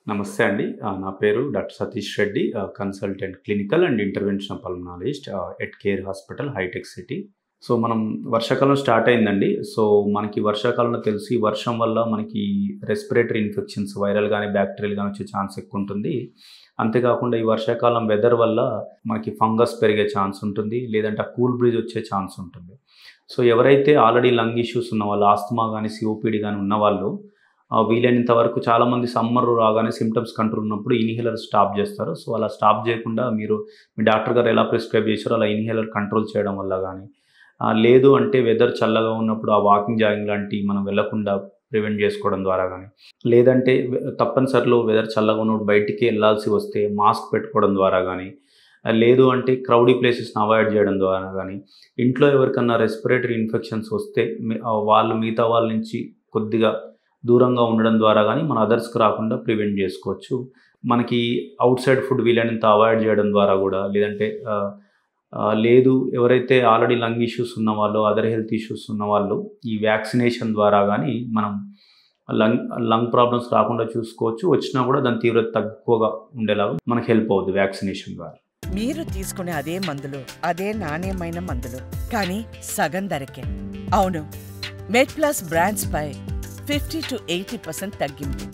నమస్తే అండి. నా పేరు doctor Satish Reddy. Consultant clinical and interventional pulmonologist at Care hospital హైటెక్ సిటీ. సో, మనం వర్షాకాలం స్టార్ట్ అయిందండి. సో, మనకి వర్షాకాలంలో తెలిసి వర్షం వల్ల మనకి రెస్పిరేటరీ ఇన్ఫెక్షన్స్ వైరల్ గానీ, బ్యాక్టీరియల్ గానీ వచ్చే ఛాన్స్ ఎక్కువుంటుంది. అంతేకాకుండా ఈ వర్షాకాలం వెదర్ వల్ల మనకి ఫంగస్ పెరిగే ఛాన్స్ ఉంటుంది. లేదంటే ఆ కూల్ బ్రీజ్ వచ్చే ఛాన్స్ ఉంటుంది. సో, ఎవరైతే ఆల్రెడీ లంగ్ ఇష్యూస్ ఉన్నవాళ్ళు, ఆస్తమా గానీ, సిఓపీడీ గానీ ఉన్నవాళ్ళు వీలైనంత వరకు చాలామంది సమ్మర్ రాగానే సింప్టమ్స్ కంట్రోల్ ఉన్నప్పుడు ఇన్హేలర్ స్టాప్ చేస్తారు. సో, అలా స్టాప్ చేయకుండా మీరు మీ డాక్టర్ గారు ఎలా ప్రిస్క్రైబ్ చేశారో అలా ఇన్హేలర్ కంట్రోల్ చేయడం వల్ల గానీ, లేదు అంటే వెదర్ చల్లగా ఉన్నప్పుడు ఆ వాకింగ్, జాగింగ్ లాంటివి మనం వెళ్ళకుండా ప్రివెంట్ చేసుకోవడం ద్వారా గానీ, లేదంటే తప్పనిసరిలో వెదర్ చల్లగా ఉన్నప్పుడు బయటికి వెళ్ళాల్సి వస్తే మాస్క్ పెట్టుకోవడం ద్వారా గానీ, లేదు అంటే క్రౌడీ ప్లేసెస్‌ని అవాయిడ్ చేయడం ద్వారా గానీ, ఇంట్లో ఎవరికన్నా రెస్పిరేటరీ ఇన్ఫెక్షన్స్ వస్తే వాళ్ళు మిగతా వాళ్ళ నుంచి కొద్దిగా దూరంగా ఉండడం ద్వారా గానీ, మన అదర్స్‌కి రాకుండా ప్రివెంట్ జేసుకోవచ్చు. మనకి ఔట్‌సైడ్ ఫుడ్ వీలైనంత అవాయిడ్ జేయడం ద్వారా గూడా, లేదంటే లేదు ఎవరైతే ఆల్రెడీ లంగ్ ఇష్యూస్ ఉన్నవాళ్ళో, అదర్ హెల్త్ ఇష్యూస్ ఉన్నవాళ్ళు ఈ వ్యాక్సినేషన్ ద్వారా గానీ మనం లంగ్ లంగ్ ప్రాబ్లమ్స్ రాకుండా చూసుకోవచ్చు. వచ్చినా గూడా దాని తీవ్రత తక్కువగా ఉండేలాగా మనకు హెల్ప్ అవుద్ది వ్యాక్సినేషన్ ద్వారా. మీరు తీసుకునే అదే మందులు, అదే నాణ్యమైన మందులు, కానీ సగం ధరకే. అవును, మెడ్ ప్లస్ బ్రాండ్స్ పై 50 to 80% తగ్గింపు.